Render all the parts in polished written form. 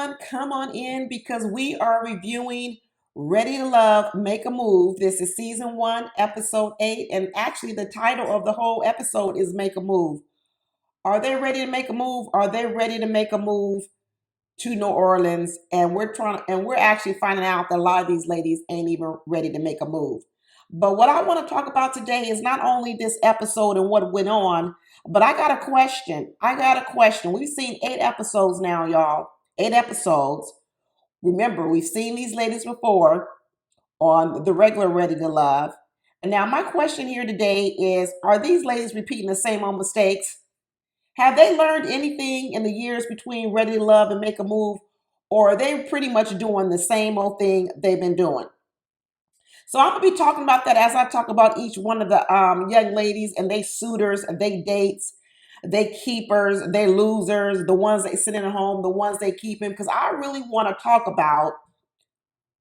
everyone. Come on in because we are reviewing Ready to Love, Make a Move. This is season 1, episode 8, and actually the title of the whole episode is Make a Move. Are they ready to make a move? Are they ready to make a move to New Orleans? And we're actually finding out that a lot of these ladies ain't even ready to make a move. But what I want to talk about today is not only this episode and what went on, but I got a question. We've seen 8 episodes now, y'all. 8 episodes. Remember, we've seen these ladies before on the regular Ready to Love. And now my question here today is, are these ladies repeating the same old mistakes? Have they learned anything in the years between Ready to Love and Make a Move? Or are they pretty much doing the same old thing they've been doing? So I'm gonna be talking about that as I talk about each one of the young ladies and they suitors, they dates, they keepers, they losers, the ones they sitting at home, the ones they keeping. Because I really want to talk about,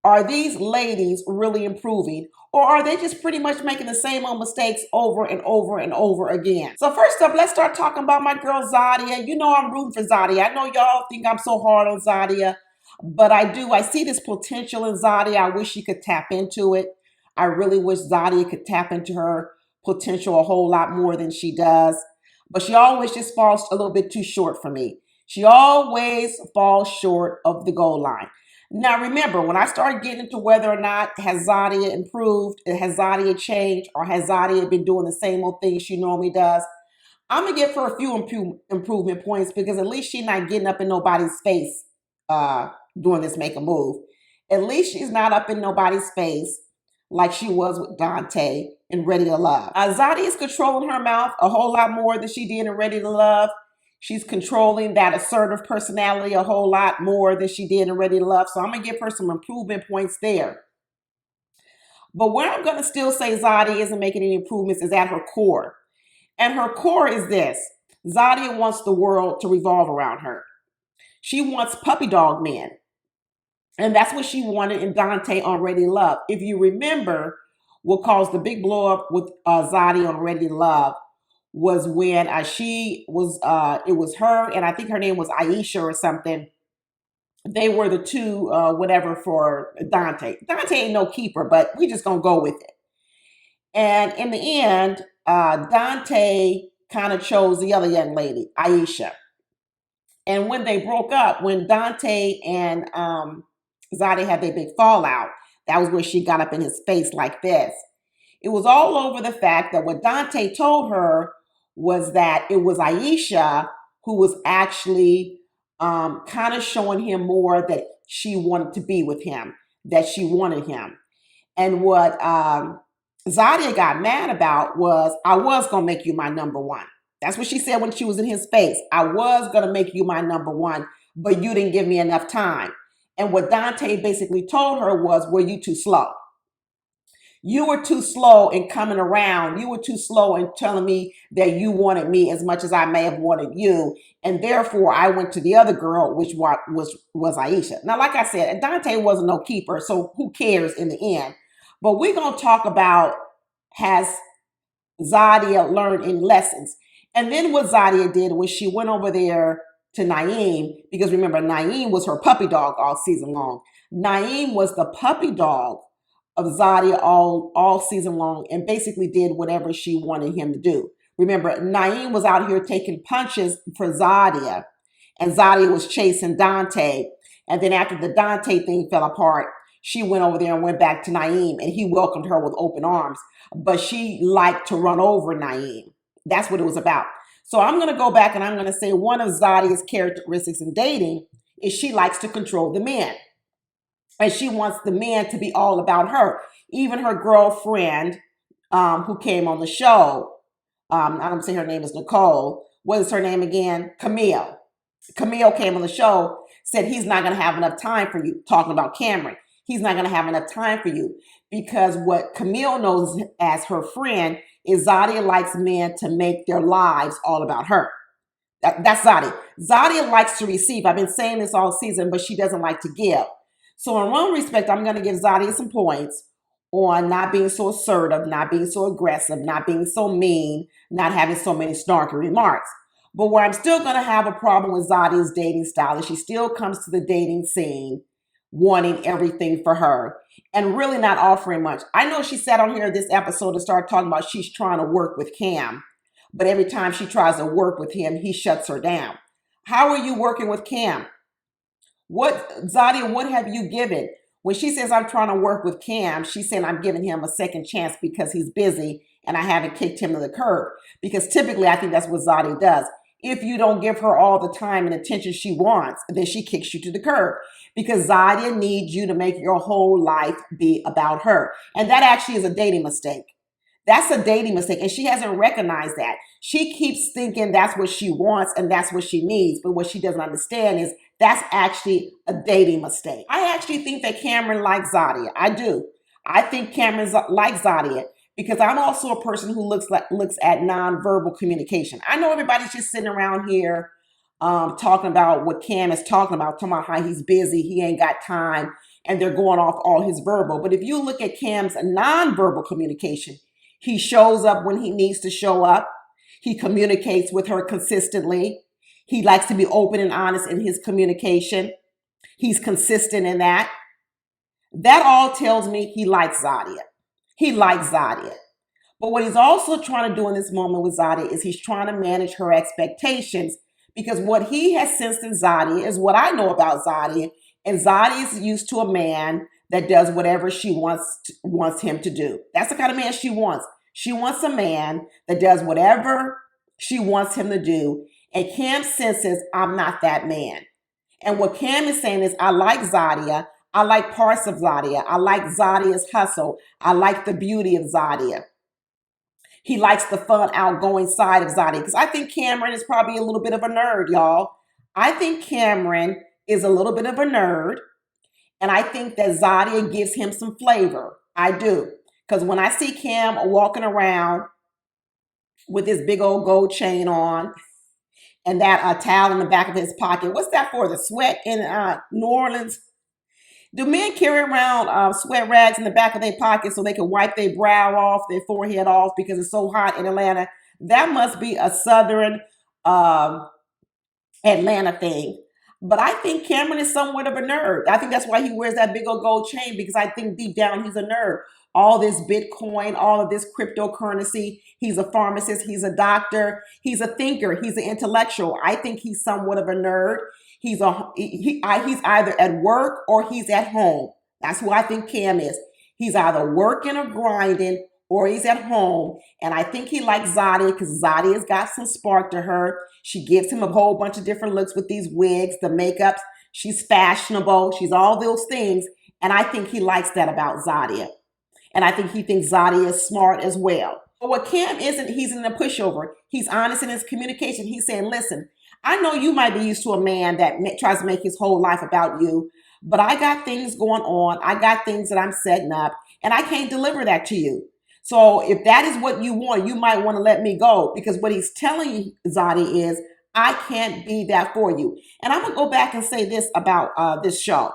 are these ladies really improving, or are they just pretty much making the same old mistakes over and over and over again? So first up, let's start talking about my girl Zadia. You know I'm rooting for Zadia. I know y'all think I'm so hard on Zadia, but I do. I see this potential in Zadia. I wish she could tap into it. I really wish Zadia could tap into her potential a whole lot more than she does. But she always just falls a little bit too short for me. She always falls short of the goal line. Now, remember, when I started getting into whether or not has Zadia improved, has Zadia changed, or has Zadia been doing the same old thing she normally does, I'm going to give her a few improvement points because at least she's not getting up in nobody's face doing this make a move. At least she's not up in nobody's face like she was with Dante in Ready to Love. Zadia is controlling her mouth a whole lot more than she did in Ready to Love. She's controlling that assertive personality a whole lot more than she did in Ready to Love. So I'm going to give her some improvement points there. But where I'm going to still say Zadia isn't making any improvements is at her core. And her core is this. Zadia wants the world to revolve around her. She wants puppy dog men. And that's what she wanted in Dante on Ready to Love. If you remember, what caused the big blow up with Zadia on Ready to Love was when it was her, and I think her name was Aisha or something. They were the two, whatever, for Dante. Dante ain't no keeper, but we just gonna go with it. And in the end, Dante kind of chose the other young lady, Aisha. And when they broke up, when Dante and Zadia had their big fallout, that was where she got up in his face like this. It was all over the fact that what Dante told her was that it was Aisha who was actually kind of showing him more that she wanted to be with him, that she wanted him. And what Zadia got mad about was, I was going to make you my number one. That's what she said when she was in his face. I was going to make you my number one, but you didn't give me enough time. And what Dante basically told her was, were you too slow? You were too slow in coming around. You were too slow in telling me that you wanted me as much as I may have wanted you. And therefore, I went to the other girl, which was Aisha. Now, like I said, Dante wasn't no keeper, so who cares in the end? But we're going to talk about, has Zadia learned any lessons? And then what Zadia did was she went over there to Naeem, because remember, Naeem was her puppy dog all season long. Naeem was the puppy dog of Zadia all season long and basically did whatever she wanted him to do. Remember, Naeem was out here taking punches for Zadia, and Zadia was chasing Dante. And then after the Dante thing fell apart, she went over there and went back to Naeem, and he welcomed her with open arms. But she liked to run over Naeem. That's what it was about. So I'm going to go back and I'm going to say one of Zadia's characteristics in dating is she likes to control the men. And she wants the men to be all about her. Even her girlfriend who came on the show, I don't say her name is Nicole. What is her name again? Camille. Camille came on the show, said he's not going to have enough time for you, talking about Cameron. He's not going to have enough time for you because what Camille knows as her friend is Zadia likes men to make their lives all about her. That's Zadia. Zadia likes to receive. I've been saying this all season, but she doesn't like to give. So in one respect, I'm going to give Zadia some points on not being so assertive, not being so aggressive, not being so mean, not having so many snarky remarks. But where I'm still going to have a problem with Zadia's dating style is she still comes to the dating scene wanting everything for her and really not offering much. I know she sat on here this episode and started talking about she's trying to work with Cam, but every time she tries to work with him, he shuts her down. How are you working with Cam? Zadia, what have you given? When she says I'm trying to work with Cam, she's saying I'm giving him a second chance because he's busy and I haven't kicked him to the curb. Because typically I think that's what Zadia does. If you don't give her all the time and attention she wants, then she kicks you to the curb. Because Zadia needs you to make your whole life be about her. And that actually is a dating mistake. That's a dating mistake. And she hasn't recognized that. She keeps thinking that's what she wants and that's what she needs. But what she doesn't understand is that's actually a dating mistake. I actually think that Cameron likes Zadia. I do. I think Cameron likes Zadia because I'm also a person who looks at nonverbal communication. I know everybody's just sitting around here talking about what Cam is talking about how he's busy, he ain't got time, and they're going off all his verbal. But if you look at Cam's nonverbal communication, he shows up when he needs to show up. He communicates with her consistently. He likes to be open and honest in his communication. He's consistent in that. That all tells me he likes Zadia. He likes Zadia. But what he's also trying to do in this moment with Zadia is he's trying to manage her expectations because what he has sensed in Zadia is what I know about Zadia. And Zadia is used to a man that does whatever she wants him to do. That's the kind of man she wants. She wants a man that does whatever she wants him to do. And Cam senses, I'm not that man. And what Cam is saying is, I like Zadia. I like parts of Zadia. I like Zadia's hustle. I like the beauty of Zadia. He likes the fun, outgoing side of Zadia. Because I think Cameron is probably a little bit of a nerd, y'all. I think Cameron is a little bit of a nerd. And I think that Zadia gives him some flavor. I do. Because when I see Cam walking around with this big old gold chain on and that towel in the back of his pocket, what's that for? The sweat in New Orleans? Do men carry around sweat rags in the back of their pocket so they can wipe their brow off, their forehead off because it's so hot in Atlanta? That must be a southern Atlanta thing. But I think Cameron is somewhat of a nerd. I think that's why he wears that big old gold chain, because I think deep down he's a nerd. All this Bitcoin, all of this cryptocurrency. He's a pharmacist. He's a doctor. He's a thinker. He's an intellectual. I think he's somewhat of a nerd. He's either at work or he's at home. That's who I think Cam is. He's either working or grinding or he's at home. And I think he likes Zadia because Zadia's got some spark to her. She gives him a whole bunch of different looks with these wigs, the makeups. She's fashionable. She's all those things. And I think he likes that about Zadia. And I think he thinks Zadia is smart as well. But what Cam isn't, he's in a pushover. He's honest in his communication. He's saying, listen, I know you might be used to a man that tries to make his whole life about you, but I got things going on. I got things that I'm setting up, and I can't deliver that to you. So if that is what you want, you might want to let me go, because what he's telling you, Zadia, is I can't be that for you. And I'm going to go back and say this about this show.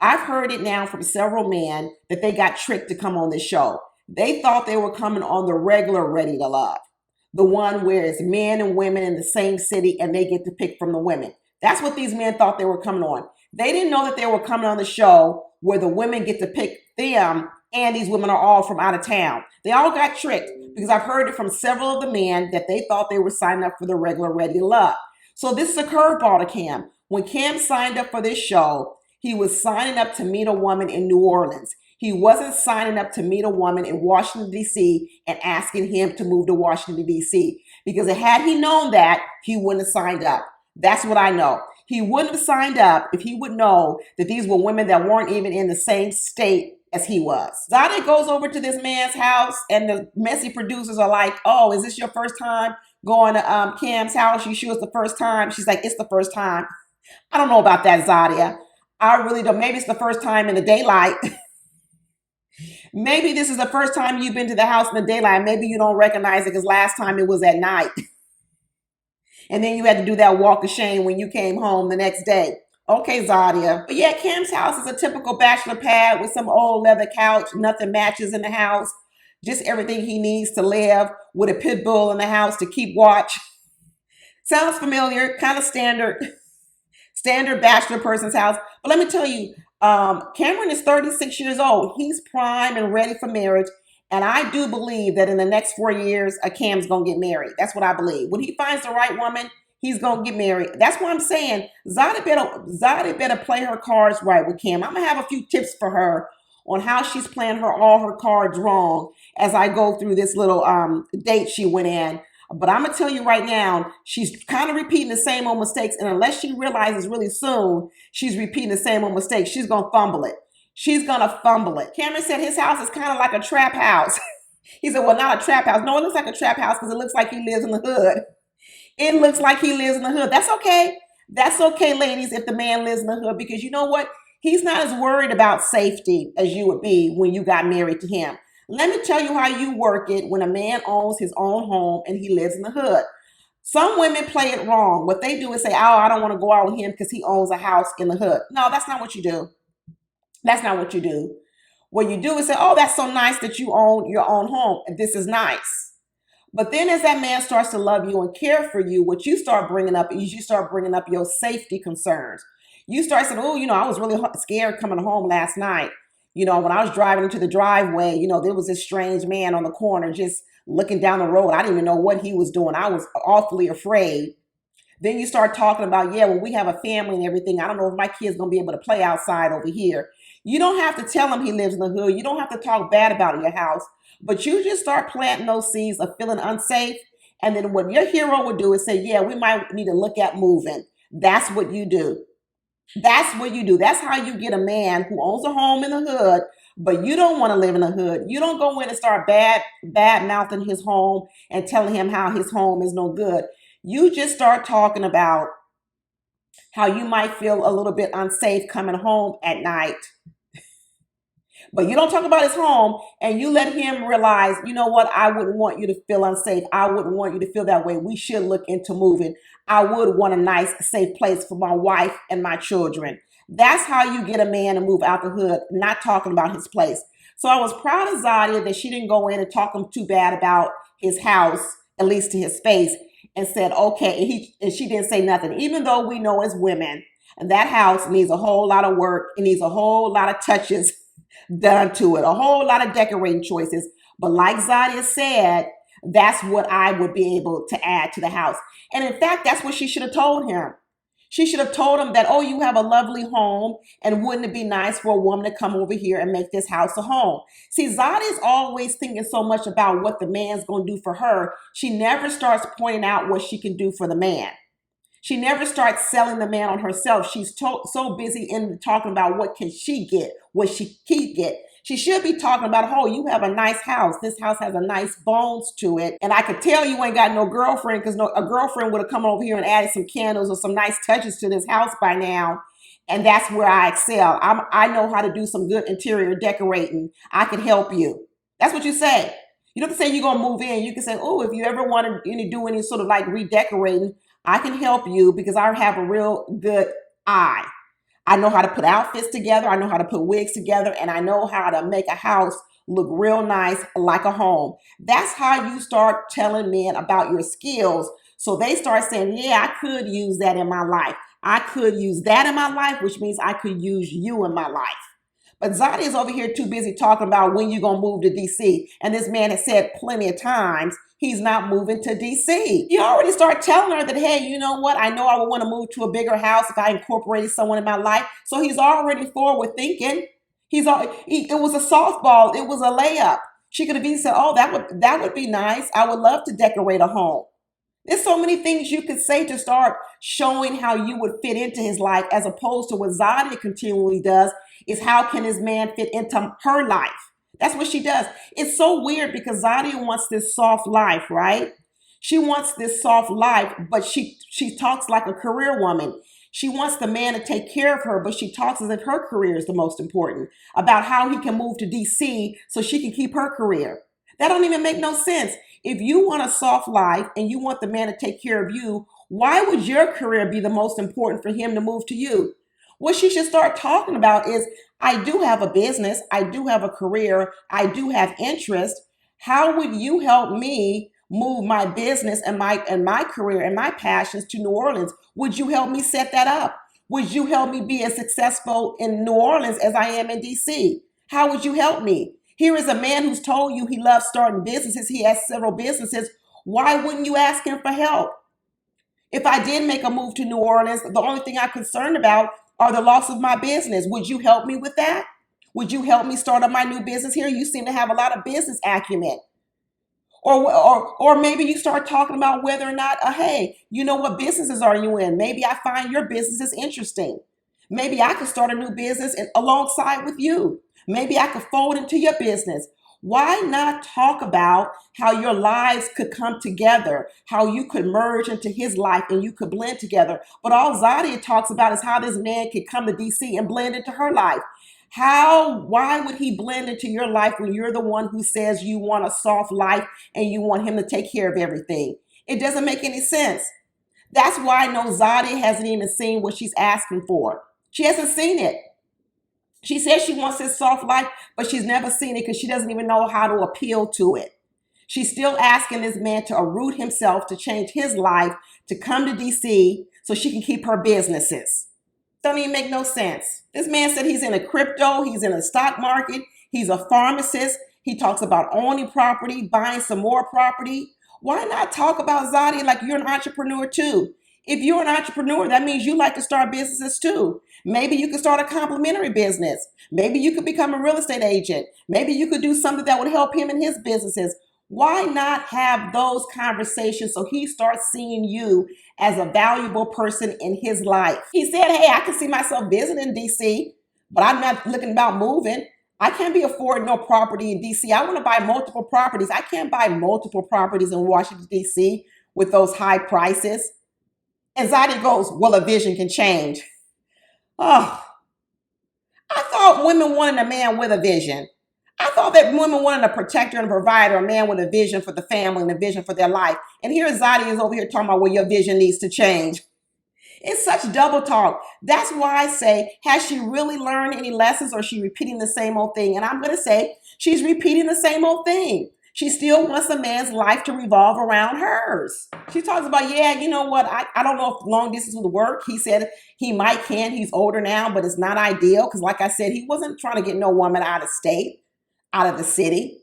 I've heard it now from several men that they got tricked to come on this show. They thought they were coming on the regular Ready to Love, the one where it's men and women in the same city and they get to pick from the women. That's what these men thought they were coming on. They didn't know that they were coming on the show where the women get to pick them and these women are all from out of town. They all got tricked because I've heard it from several of the men that they thought they were signing up for the regular Ready to Love. So this is a curveball to Cam. When Cam signed up for this show, he was signing up to meet a woman in New Orleans. He wasn't signing up to meet a woman in Washington, D.C. and asking him to move to Washington, D.C. Because had he known that, he wouldn't have signed up. That's what I know. He wouldn't have signed up if he would know that these were women that weren't even in the same state as he was. Zadia goes over to this man's house and the messy producers are like, oh, is this your first time going to Cam's house? You sure it's the first time? She's like, it's the first time. I don't know about that, Zadia. I really don't. Maybe it's the first time in the daylight. Maybe this is the first time you've been to the house in the daylight. Maybe you don't recognize it because last time it was at night. And then you had to do that walk of shame when you came home the next day. Okay, Zadia. But yeah, Cam's house is a typical bachelor pad with some old leather couch. Nothing matches in the house. Just everything he needs to live, with a pit bull in the house to keep watch. Sounds familiar, kind of standard bachelor person's house. But let me tell you, Cameron is 36 years old. He's prime and ready for marriage. And I do believe that in the next 4 years, Cam's going to get married. That's what I believe. When he finds the right woman, he's going to get married. That's what I'm saying. Zadia better play her cards right with Cam. I'm going to have a few tips for her on how she's playing all her cards wrong as I go through this little date she went in. But I'm going to tell you right now, she's kind of repeating the same old mistakes. And unless she realizes really soon she's repeating the same old mistakes, she's going to fumble it. She's going to fumble it. Cameron said his house is kind of like a trap house. He said, well, not a trap house. No, it looks like a trap house because it looks like he lives in the hood. It looks like he lives in the hood. That's okay. That's okay, ladies, if the man lives in the hood, because you know what? He's not as worried about safety as you would be when you got married to him. Let me tell you how you work it when a man owns his own home and he lives in the hood. Some women play it wrong. What they do is say, oh, I don't want to go out with him because he owns a house in the hood. No, that's not what you do. That's not what you do. What you do is say, oh, that's so nice that you own your own home. And this is nice. But then as that man starts to love you and care for you, what you start bringing up is you start bringing up your safety concerns. You start saying, oh, I was really scared coming home last night. When I was driving into the driveway, there was this strange man on the corner just looking down the road. I didn't even know what he was doing. I was awfully afraid. Then you start talking about, yeah, when we have a family and everything, I don't know if my kid's going to be able to play outside over here. You don't have to tell him he lives in the hood. You don't have to talk bad about your house. But you just start planting those seeds of feeling unsafe. And then what your hero would do is say, yeah, we might need to look at moving. That's what you do. That's what you do. That's how you get a man who owns a home in the hood, but you don't want to live in the hood. You don't go in and start bad mouthing his home and telling him how his home is no good. You just start talking about how you might feel a little bit unsafe coming home at night. But you don't talk about his home and you let him realize, you know what? I wouldn't want you to feel unsafe. I wouldn't want you to feel that way. We should look into moving. I would want a nice, safe place for my wife and my children. That's how you get a man to move out the hood, not talking about his place. So I was proud of Zadia that she didn't go in and talk him too bad about his house, at least to his face, and said, okay, and she didn't say nothing. Even though we know as women, that house needs a whole lot of work. It needs a whole lot of touches done to it, a whole lot of decorating choices. But like Zadia said, that's what I would be able to add to the house. And in fact, that's what she should have told him. She should have told him that, oh, you have a lovely home, and wouldn't it be nice for a woman to come over here and make this house a home? See, Zadia's always thinking so much about what the man's going to do for her. She never starts pointing out what she can do for the man. She never starts selling the man on herself. She's so busy in talking about what can she get, what she can get. She should be talking about, oh, you have a nice house. This house has a nice bones to it. And I could tell you ain't got no girlfriend because a girlfriend would have come over here and added some candles or some nice touches to this house by now. And that's where I excel. I know how to do some good interior decorating. I can help you. That's what you say. You don't have to say you're going to move in. You can say, oh, if you ever want to do any sort of like redecorating, I can help you because I have a real good eye. I know how to put outfits together. I know how to put wigs together, and I know how to make a house look real nice like a home. That's how you start telling men about your skills. So they start saying, yeah, I could use that in my life. I could use that in my life, which means I could use you in my life. But Zadia is over here too busy talking about when you're going to move to D.C. And this man has said plenty of times he's not moving to D.C. You already start telling her that, hey, you know what? I know I would want to move to a bigger house if I incorporated someone in my life. So he's already forward thinking. It was a softball. It was a layup. She could have even said, oh, that would be nice. I would love to decorate a home. There's so many things you could say to start showing how you would fit into his life, as opposed to what Zadia continually does is how can this man fit into her life? That's what she does. It's so weird because Zadia wants this soft life, right? She wants this soft life, but she talks like a career woman. She wants the man to take care of her, but she talks as if her career is the most important, about how he can move to DC so she can keep her career. That don't even make no sense. If you want a soft life and you want the man to take care of you, why would your career be the most important for him to move to you? What she should start talking about is, I do have a business, I do have a career, I do have interest. How would you help me move my business and my career and my passions to New Orleans? Would you help me set that up? Would you help me be as successful in New Orleans as I am in DC? How would you help me? Here is a man who's told you he loves starting businesses. He has several businesses. Why wouldn't you ask him for help? If I did make a move to New Orleans, the only thing I'm concerned about are the loss of my business. Would you help me with that? Would you help me start up my new business here? You seem to have a lot of business acumen. Or maybe you start talking about whether or not, hey, you know, what businesses are you in? Maybe I find your business is interesting. Maybe I could start a new business alongside with you. Maybe I could fold into your business. Why not talk about how your lives could come together, how you could merge into his life and you could blend together? But all Zadia talks about is how this man could come to DC and blend into her life. Why would he blend into your life when you're the one who says you want a soft life and you want him to take care of everything? It doesn't make any sense. That's why I know Zadia hasn't even seen what she's asking for. She hasn't seen it. She says she wants this soft life, but she's never seen it because she doesn't even know how to appeal to it. She's still asking this man to uproot himself, to change his life, to come to DC so she can keep her businesses. Doesn't even make no sense. This man said he's in a crypto, he's in a stock market, he's a pharmacist. He talks about owning property, buying some more property. Why not talk about Zadia like you're an entrepreneur too? If you're an entrepreneur, that means you like to start businesses too. Maybe you could start a complementary business. Maybe you could become a real estate agent. Maybe you could do something that would help him in his businesses. Why not have those conversations so he starts seeing you as a valuable person in his life? He said, hey, I can see myself visiting DC, but I'm not looking about moving. I can't be affording no property in DC. I want to buy multiple properties. I can't buy multiple properties in Washington, DC with those high prices. And Zadia goes, well, a vision can change. Oh, I thought women wanted a man with a vision. I thought that women wanted a protector and a provider, a man with a vision for the family and a vision for their life. And here Zadia is over here talking about, well, your vision needs to change. It's such double talk. That's why I say, has she really learned any lessons, or is she repeating the same old thing? And I'm going to say she's repeating the same old thing. She still wants a man's life to revolve around hers. She talks about, yeah, you know what? I don't know if long distance would work. He said he might can. He's older now, but it's not ideal because, like I said, he wasn't trying to get no woman out of state, out of the city.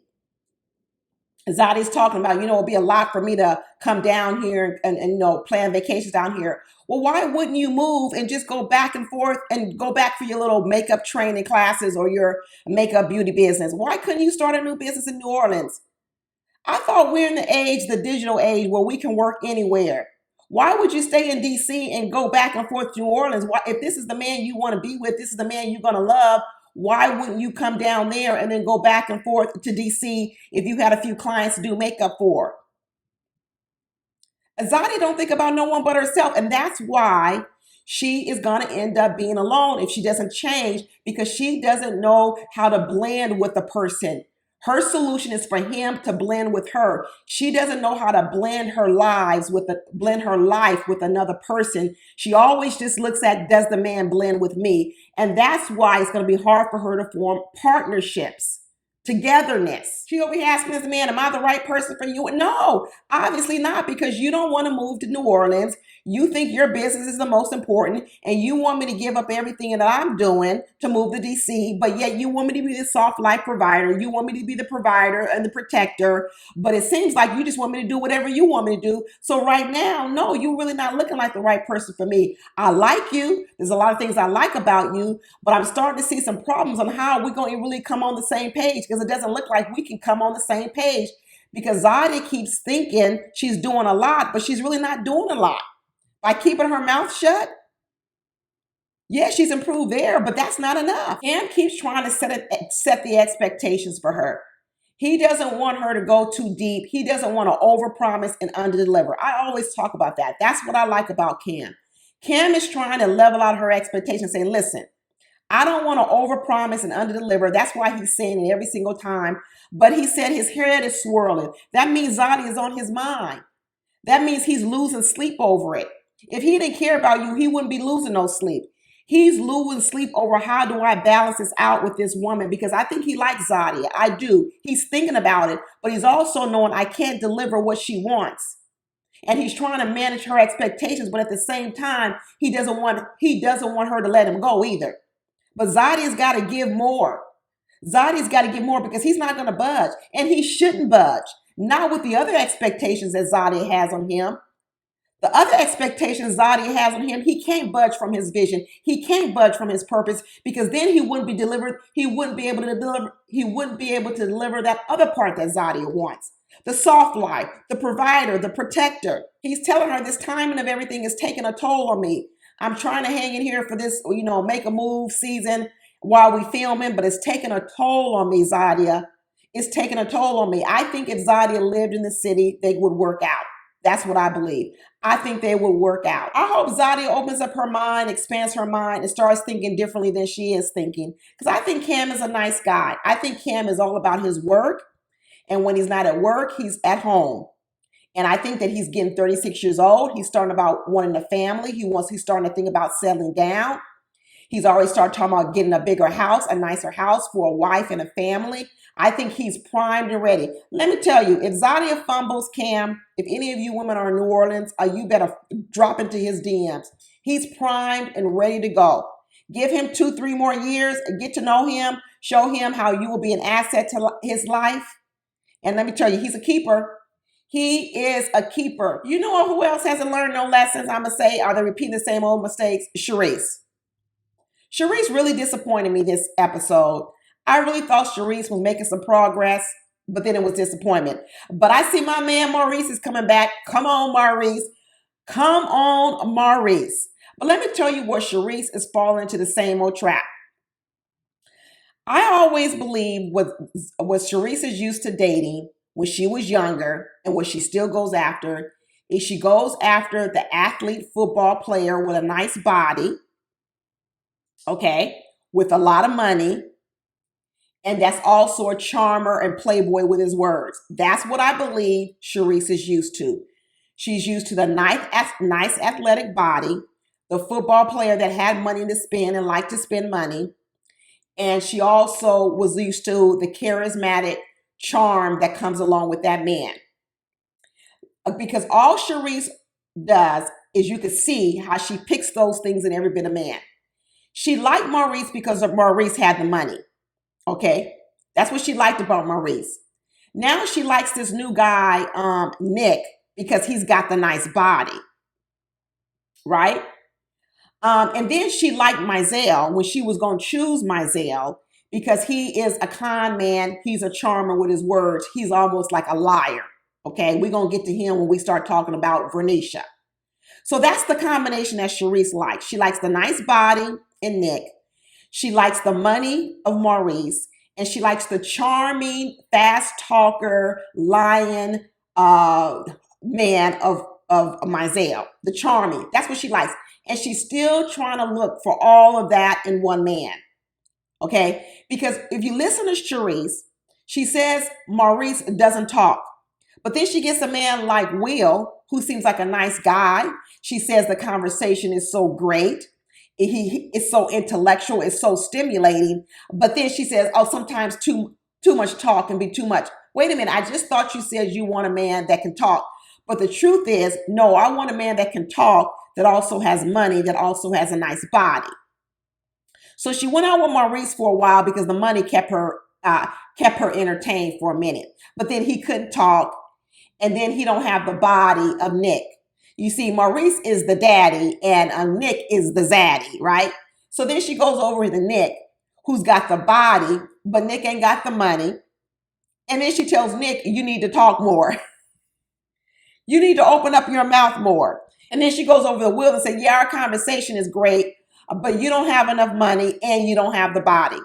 Zadia's talking about, you know, it'd be a lot for me to come down here and you know, plan vacations down here. Well, why wouldn't you move and just go back and forth and go back for your little makeup training classes or your makeup beauty business? Why couldn't you start a new business in New Orleans? I thought we're in the age, the digital age, where we can work anywhere. Why would you stay in DC and go back and forth to New Orleans? Why, if this is the man you want to be with, this is the man you're going to love, why wouldn't you come down there and then go back and forth to DC if you had a few clients to do makeup for? Zadia don't think about no one but herself, and that's why she is going to end up being alone if she doesn't change, because she doesn't know how to blend with the person. Her solution is for him to blend with her. She doesn't know how to blend her life with another person. She always just looks at, does the man blend with me? And that's why it's going to be hard for her to form partnerships, togetherness. She over here asking this man, am I the right person for you? No, obviously not, because you don't want to move to New Orleans. You think your business is the most important, and you want me to give up everything that I'm doing to move to DC, but yet you want me to be the soft life provider. You want me to be the provider and the protector, but it seems like you just want me to do whatever you want me to do. So right now, no, you're really not looking like the right person for me. I like you. There's a lot of things I like about you, but I'm starting to see some problems on how we're going to really come on the same page, because it doesn't look like we can come on the same page, because Zadia keeps thinking she's doing a lot, but she's really not doing a lot. By keeping her mouth shut, yeah, she's improved there, but that's not enough. Cam keeps trying to set the expectations for her. He doesn't want her to go too deep. He doesn't want to overpromise and underdeliver. I always talk about that. That's what I like about Cam. Cam is trying to level out her expectations, saying, listen, I don't want to overpromise and underdeliver. That's why he's saying it every single time. But he said his head is swirling. That means Zadia is on his mind. That means he's losing sleep over it. If he didn't care about you, he wouldn't be losing no sleep. He's losing sleep over how do I balance this out with this woman, because I think he likes Zadia. I do. He's thinking about it, but he's also knowing I can't deliver what she wants. And he's trying to manage her expectations, but at the same time, he doesn't want her to let him go either. But Zadia's got to give more. Zadia's got to give more because he's not going to budge, and he shouldn't budge. Not with the other expectations that Zadia has on him. The other expectations Zadia has on him, he can't budge from his vision. He can't budge from his purpose, because then he wouldn't be delivered. He wouldn't be able to deliver. He wouldn't be able to deliver that other part that Zadia wants. The soft life, the provider, the protector. He's telling her this timing of everything is taking a toll on me. I'm trying to hang in here for this, make a move season while we filming, but it's taking a toll on me, Zadia. It's taking a toll on me. I think if Zadia lived in the city, they would work out. That's what I believe. I think they will work out. I hope Zadia opens up her mind, expands her mind, and starts thinking differently than she is thinking. Because I think Cam is a nice guy. I think Cam is all about his work. And when he's not at work, he's at home. And I think that he's getting 36 years old. He's starting about wanting a family. He's starting to think about settling down. He's already started talking about getting a bigger house, a nicer house for a wife and a family. I think he's primed and ready. Let me tell you, if Zadia fumbles Cam, if any of you women are in New Orleans, you better drop into his DMs. He's primed and ready to go. Give him 2-3 more years, get to know him, show him how you will be an asset to his life. And let me tell you, he's a keeper. He is a keeper. You know who else hasn't learned no lessons? I'm going to say, are they repeating the same old mistakes? Shareese. Shareese really disappointed me this episode. I really thought Shareese was making some progress, but then it was disappointment. But I see my man Maurice is coming back. Come on, Maurice. Come on, Maurice. But let me tell you where Shareese is falling into the same old trap. I always believe what Shareese is used to dating when she was younger and what she still goes after is she goes after the athlete football player with a nice body, okay, with a lot of money, and that's also a charmer and playboy with his words. That's what I believe Shareese is used to. She's used to the nice athletic body, the football player that had money to spend and liked to spend money. And she also was used to the charismatic charm that comes along with that man. Because all Shareese does is you can see how she picks those things in every bit of man. She liked Maurice because Maurice had the money. Okay, that's what she liked about Maurice. Now she likes this new guy, Nick, because he's got the nice body, right? And then she liked Mizell when she was going to choose Mizell because he is a con man. He's a charmer with his words. He's almost like a liar. Okay, we're going to get to him when we start talking about Verneashia. So that's the combination that Shareese likes. She likes the nice body in Nick. She likes the money of Maurice, and she likes the charming, fast talker, lion man of Mizell, the charming. That's what she likes. And she's still trying to look for all of that in one man. Okay? Because if you listen to Shareese, she says Maurice doesn't talk. But then she gets a man like Will, who seems like a nice guy. She says the conversation is so great. It's so intellectual, it's so stimulating. But then she says, oh, sometimes too much talk can be too much. Wait a minute, I just thought you said you want a man that can talk. But the truth is, no, I want a man that can talk, that also has money, that also has a nice body. So she went out with Maurice for a while because the money kept her entertained for a minute. But then he couldn't talk, and then he don't have the body of Nick. You see, Maurice is the daddy and Nick is the zaddy, right? So then she goes over to Nick, who's got the body, but Nick ain't got the money. And then she tells Nick, you need to talk more. You need to open up your mouth more. And then she goes over to Will and says, yeah, our conversation is great, but you don't have enough money and you don't have the body.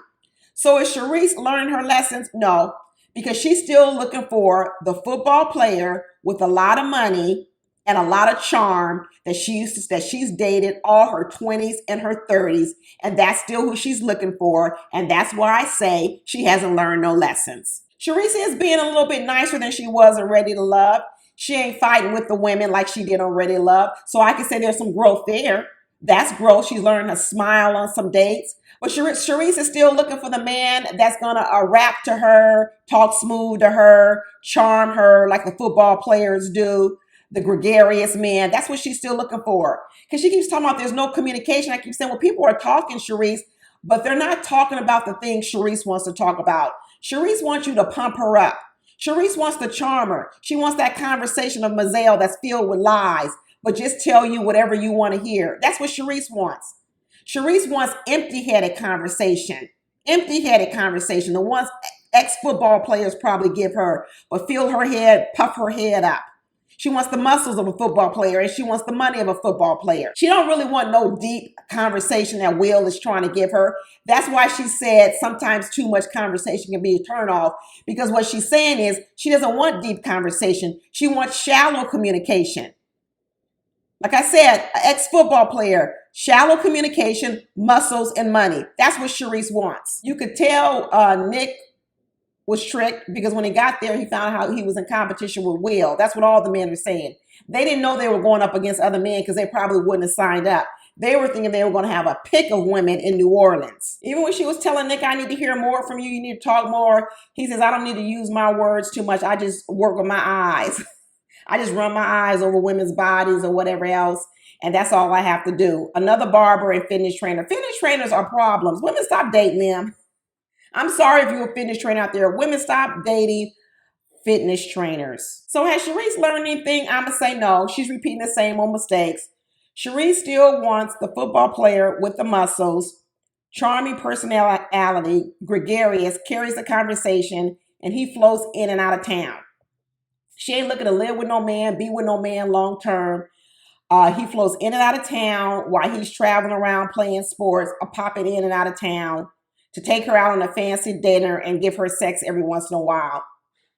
So is Shareese learning her lessons? No, because she's still looking for the football player with a lot of money and a lot of charm that she's dated all her 20s and her 30s. And that's still who she's looking for. And that's why I say she hasn't learned no lessons. Shareese is being a little bit nicer than she was in Ready to Love. She ain't fighting with the women like she did on Ready to Love. So I can say there's some growth there. That's growth. She's learning to smile on some dates. But Shareese is still looking for the man that's going to rap to her, talk smooth to her, charm her like the football players do, the gregarious man. That's what she's still looking for. Because she keeps talking about there's no communication. I keep saying, well, people are talking, Shareese, but they're not talking about the things Shareese wants to talk about. Shareese wants you to pump her up. Shareese wants to charm her. She wants that conversation of Mazel that's filled with lies, but just tell you whatever you want to hear. That's what Shareese wants. Shareese wants empty-headed conversation. Empty-headed conversation. The ones ex-football players probably give her, but fill her head, puff her head up. She wants the muscles of a football player and she wants the money of a football player. She don't really want no deep conversation that Will is trying to give her. That's why she said sometimes too much conversation can be a turnoff, because what she's saying is she doesn't want deep conversation. She wants shallow communication. Like I said, ex-football player, shallow communication, muscles, and money. That's what Shareese wants. You could tell Nick was tricked because when he got there, he found out he was in competition with Will. That's what all the men were saying. They didn't know they were going up against other men because they probably wouldn't have signed up. They were thinking they were going to have a pick of women in New Orleans. Even when she was telling Nick, I need to hear more from you, you need to talk more, he says, I don't need to use my words too much. I just work with my eyes. I just run my eyes over women's bodies or whatever else. And that's all I have to do. Another barber and fitness trainer. Fitness trainers are problems. Women, stop dating them. I'm sorry if you're a fitness trainer out there. Women, stop dating fitness trainers. So has Shareese learned anything? I'm going to say no. She's repeating the same old mistakes. Shareese still wants the football player with the muscles, charming personality, gregarious, carries the conversation, and he floats in and out of town. She ain't looking to live with no man, be with no man long term. He flows in and out of town while he's traveling around playing sports or popping in and out of town to take her out on a fancy dinner and give her sex every once in a while.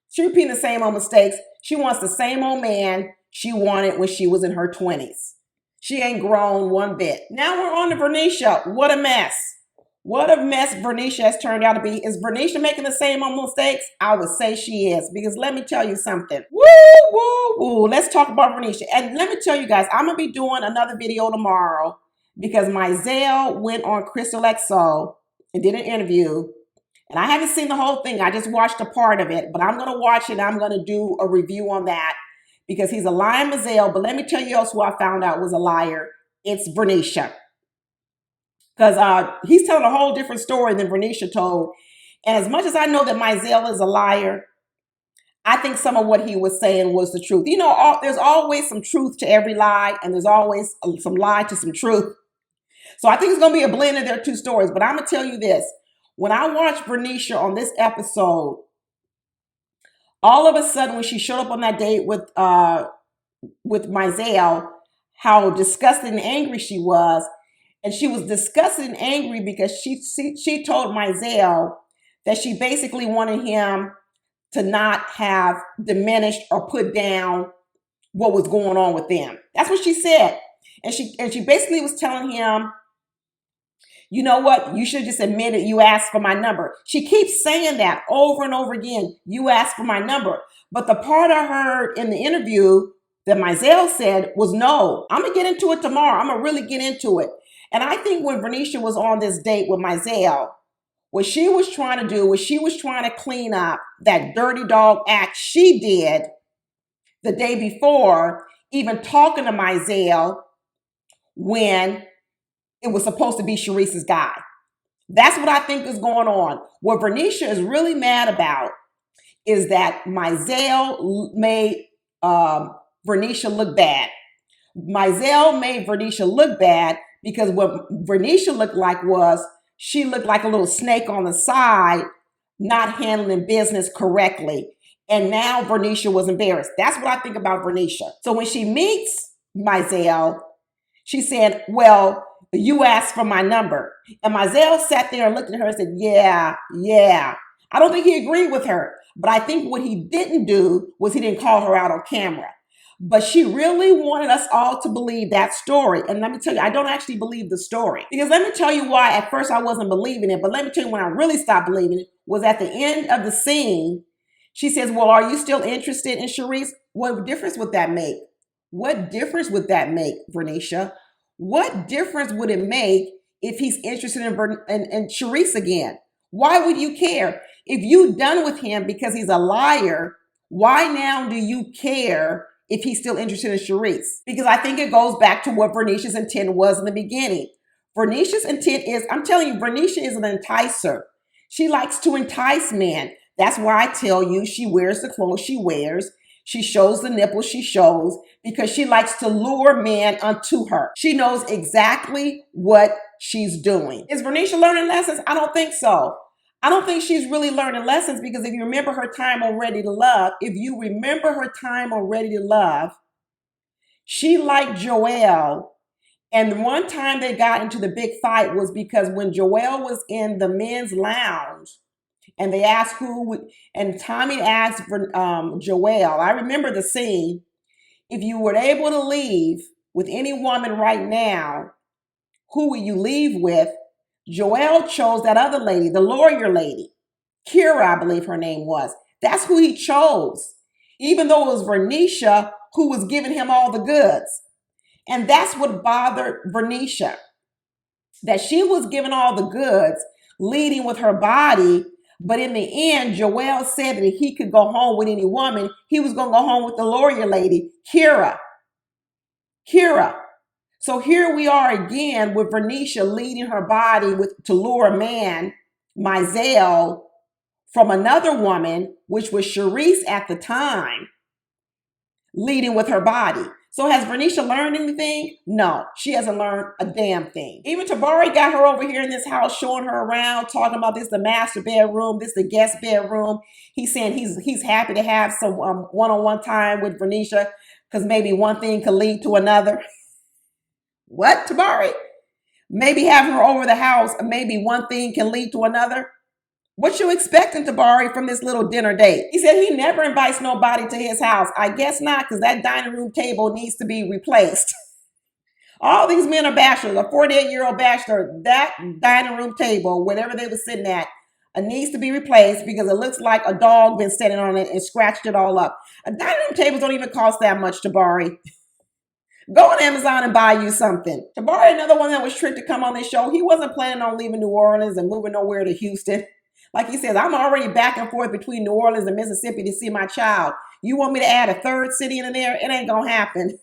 She's repeating the same old mistakes. She wants the same old man she wanted when she was in her 20s. She ain't grown one bit. Now we're on to Verneashia. What a mess. What a mess Verneashia has turned out to be. Is Verneashia making the same old mistakes? I would say she is, because let me tell you something. Woo, woo, woo. Let's talk about Verneashia. And let me tell you guys, I'm going to be doing another video tomorrow because Mazel went on Crystal XO and did an interview. And I haven't seen the whole thing. I just watched a part of it, but I'm going to watch it and I'm going to do a review on that because he's a lying Mazel. But let me tell you else who I found out was a liar. It's Verneashia. Because he's telling a whole different story than Verneashia told. And as much as I know that Mazel is a liar, I think some of what he was saying was the truth. You know, there's always some truth to every lie, and there's always some lie to some truth. So I think it's going to be a blend of their two stories. But I'm going to tell you this. When I watched Verneashia on this episode, all of a sudden when she showed up on that date with Mazel, how disgusted and angry she was. And she was disgusted and angry because she told Mazel that she basically wanted him to not have diminished or put down what was going on with them. That's what she said. And she basically was telling him, you know what? You should just admit it. You asked for my number. She keeps saying that over and over again. You asked for my number. But the part I heard in the interview that Mazel said was, no, I'm going to get into it tomorrow. I'm going to really get into it. And I think when Verneashia was on this date with Mazel, what she was trying to do was she was trying to clean up that dirty dog act she did the day before, even talking to Mazel when it was supposed to be Shareese's guy. That's what I think is going on. What Verneashia is really mad about is that Mazel made Verneashia look bad. Mazel made Verneashia look bad because what Verneashia looked like was she looked like a little snake on the side, not handling business correctly. And now Verneashia was embarrassed. That's what I think about Verneashia. So when she meets Mazel, she said, well, you asked for my number. And Mazel sat there and looked at her and said, yeah. I don't think he agreed with her. But I think what he didn't do was he didn't call her out on camera. But she really wanted us all to believe that story. And let me tell you, I don't actually believe the story. Because let me tell you why at first I wasn't believing it. But let me tell you when I really stopped believing it was at the end of the scene. She says, well, are you still interested in Shareese? What difference would that make? What difference would that make, Verneashia? What difference would it make if he's interested in Shareese again? Why would you care? If you done with him because he's a liar, why now do you care if he's still interested in Shareese? Because I think it goes back to what Verneashia's intent was in the beginning. Verneashia's intent is, I'm telling you, Verneashia is an enticer. She likes to entice men. That's why I tell you she wears the clothes she wears. She shows the nipples she shows because she likes to lure men unto her. She knows exactly what she's doing. Is Verneashia learning lessons? I don't think so. I don't think she's really learning lessons because if you remember her time on Ready to Love, she liked Joel. And one time they got into the big fight was because when Joel was in the men's lounge, and they asked who would, and Tommy asked for Joel. I remember the scene. If you were able to leave with any woman right now, who would you leave with? Joel chose that other lady, the lawyer lady, Kira, I believe her name was. That's who he chose, even though it was Verneashia who was giving him all the goods. And that's what bothered Verneashia, that she was given all the goods, leading with her body. But in the end, Joel said that if he could go home with any woman, he was going to go home with the lawyer lady, Kira. So here we are again with Verneashia leading her body to lure a man, Mizell, from another woman, which was Shareese at the time, leading with her body. So has Verneashia learned anything? No, she hasn't learned a damn thing. Even Tabari got her over here in this house, showing her around, talking about this the master bedroom, this the guest bedroom. He's saying he's happy to have some one-on-one time with Verneashia because maybe one thing could lead to another. What, Tabari? Maybe having her over the house, maybe one thing can lead to another. What you expecting, Tabari, from this little dinner date? He said he never invites nobody to his house. I guess not, because that dining room table needs to be replaced. All these men are bachelors, a 48-year-old bachelor. That dining room table, whatever they were sitting at, needs to be replaced because it looks like a dog been sitting on it and scratched it all up. A dining room tables don't even cost that much, Tabari. Go on Amazon and buy you something. Tabari, another one that was tricked to come on this show. He wasn't planning on leaving New Orleans and moving nowhere to Houston. Like he says, I'm already back and forth between New Orleans and Mississippi to see my child. You want me to add a third city in there? It ain't going to happen.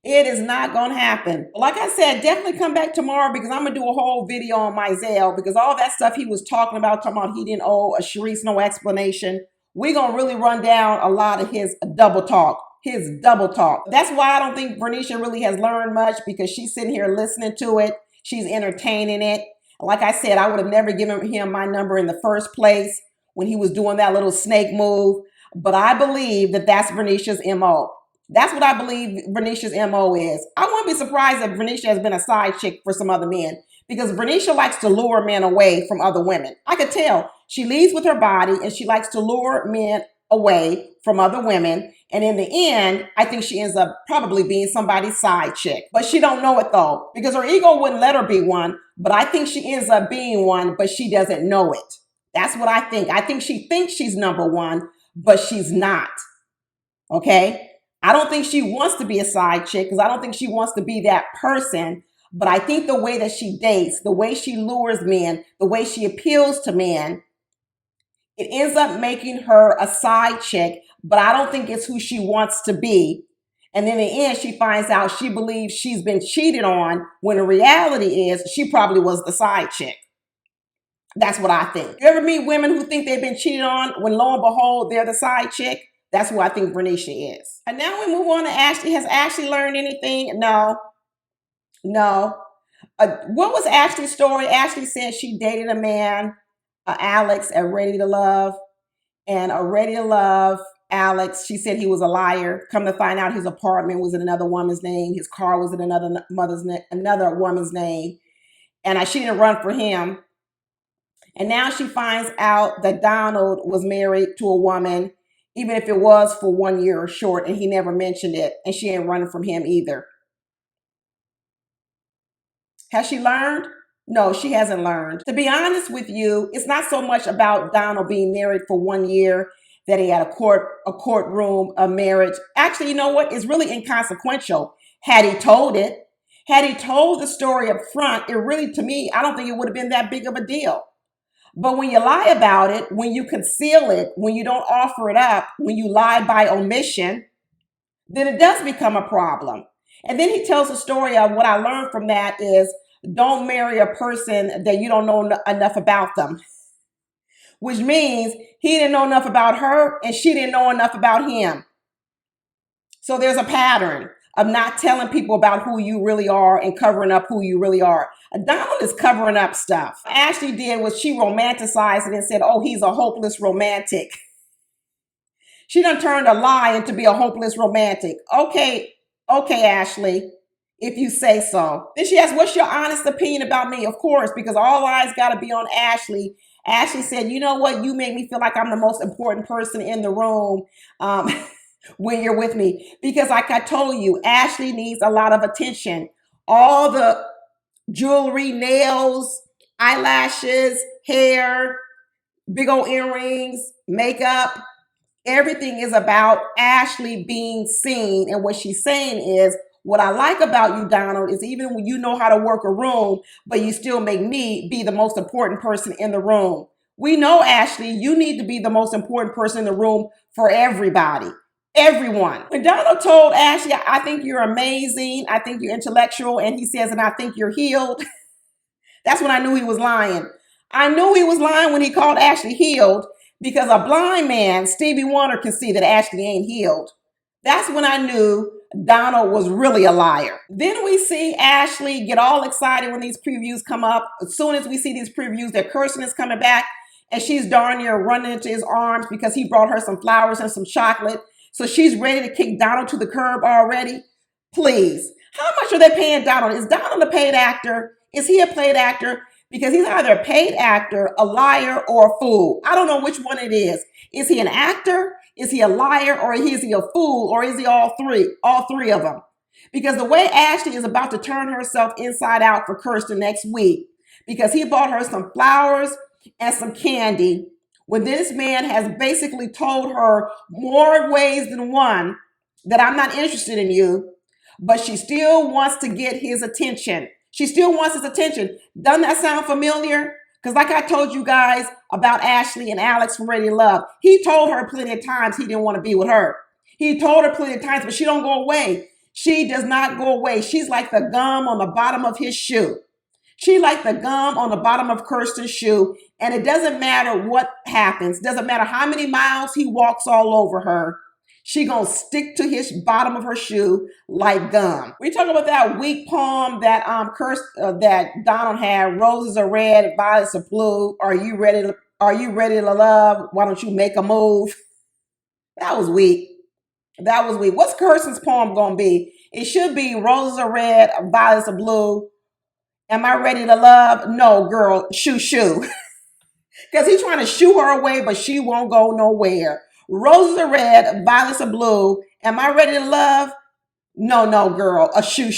It is not going to happen. Like I said, definitely come back tomorrow because I'm going to do a whole video on Mizell because all that stuff he was talking about he didn't owe a Shareese no explanation. We're going to really run down a lot of his double talk. That's why I don't think Verneashia really has learned much because she's sitting here listening to it. She's entertaining it. Like I said, I would have never given him my number in the first place when he was doing that little snake move. But I believe that that's Verneashia's MO. That's what I believe Verneashia's MO is. I wouldn't be surprised if Verneashia has been a side chick for some other men because Verneashia likes to lure men away from other women. I could tell. She leads with her body and she likes to lure men away from other women. And in the end, I think she ends up probably being somebody's side chick. But she don't know it though, because her ego wouldn't let her be one. But I think she ends up being one, but she doesn't know it. That's what I think. I think she thinks she's number one, but she's not. Okay? I don't think she wants to be a side chick because I don't think she wants to be that person. But I think the way that she dates, the way she lures men, the way she appeals to men, it ends up making her a side chick, but I don't think it's who she wants to be. And then in the end, she finds out she believes she's been cheated on when the reality is she probably was the side chick. That's what I think. You ever meet women who think they've been cheated on when lo and behold, they're the side chick? That's who I think Verneashia is. And now we move on to Ashlee. Has Ashlee learned anything? No. What was Ashlee's story? Ashlee said she dated a man, Alex, at Ready to Love. And Ready to Love, Alex, she said he was a liar. Come to find out his apartment was in another woman's name. His car was in another woman's name. And she didn't run for him. And now she finds out that Donald was married to a woman, even if it was for 1 year or short, and he never mentioned it. And she ain't running from him either. Has she learned? No, she hasn't learned. To be honest with you, it's not so much about Donald being married for 1 year, that he had a courtroom marriage. Actually, you know what? It's really inconsequential. Had he told it, Had he told the story up front, it really, to me, I don't think it would have been that big of a deal. But when you lie about it, when you conceal it, when you don't offer it up, when you lie by omission, then it does become a problem. And then he tells the story of what I learned from that is don't marry a person that you don't know enough about them, which means he didn't know enough about her and she didn't know enough about him. So there's a pattern of not telling people about who you really are and covering up who you really are. Donald is covering up stuff. Ashlee did was she romanticized it and said, oh, he's a hopeless romantic. She done turned a lie into be a hopeless romantic. Okay, Ashlee, if you say so. Then she asked, what's your honest opinion about me? Of course, because all eyes got to be on Ashlee. Ashlee said, you know what? You make me feel like I'm the most important person in the room when you're with me. Because like I told you, Ashlee needs a lot of attention. All the jewelry, nails, eyelashes, hair, big old earrings, makeup. Everything is about Ashlee being seen. And what she's saying is, what I like about you, Donald, is even when you know how to work a room, but you still make me be the most important person in the room. We know, Ashlee, you need to be the most important person in the room for everybody, everyone. When Donald told Ashlee, I think you're amazing, I think you're intellectual, and he says, and I think you're healed, that's when I knew he was lying. I knew he was lying when he called Ashlee healed, because a blind man, Stevie Wonder, can see that Ashlee ain't healed. That's when I knew Donald was really a liar. Then we see Ashlee get all excited when these previews come up. As soon as we see these previews that Kirsten is coming back, and she's darn near running into his arms because he brought her some flowers and some chocolate. So she's ready to kick Donald to the curb already. Please, how much are they paying Donald? Is Donald a paid actor? Is he a paid actor? Because he's either a paid actor, a liar, or a fool. I don't know which one it is. Is he an actor? Is he a liar? Or is he a fool? Or is he all three? All three of them. Because the way Ashlee is about to turn herself inside out for Kirsten next week, because he bought her some flowers and some candy, when this man has basically told her more ways than one that I'm not interested in you, but she still wants to get his attention. She still wants his attention. Doesn't that sound familiar? Because like I told you guys about Ashlee and Alex from Ready to Love, he told her plenty of times he didn't want to be with her. He told her plenty of times, but she don't go away. She does not go away. She's like the gum on the bottom of his shoe. She like the gum on the bottom of Kirsten's shoe, and it doesn't matter what happens. Doesn't matter how many miles he walks all over her. She gonna stick to his bottom of her shoe like gum. We talk about that weak poem that that Donald had. Roses are red, violets are blue. Are you ready to love? Why don't you make a move? That was weak. That was weak. What's Kirsten's poem gonna be? It should be roses are red, violets are blue. Am I ready to love? No, girl, shoo. Because he's trying to shoo her away, but she won't go nowhere. Roses are red, violets are blue. Am I ready to love? No, girl, a shoo.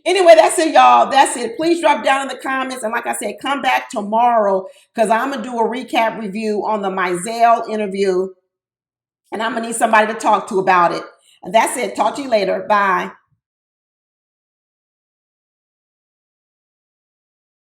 Anyway, that's it, y'all. That's it. Please drop down in the comments. And like I said, come back tomorrow because I'm going to do a recap review on the Mizell interview. And I'm going to need somebody to talk to about it. And that's it. Talk to you later. Bye.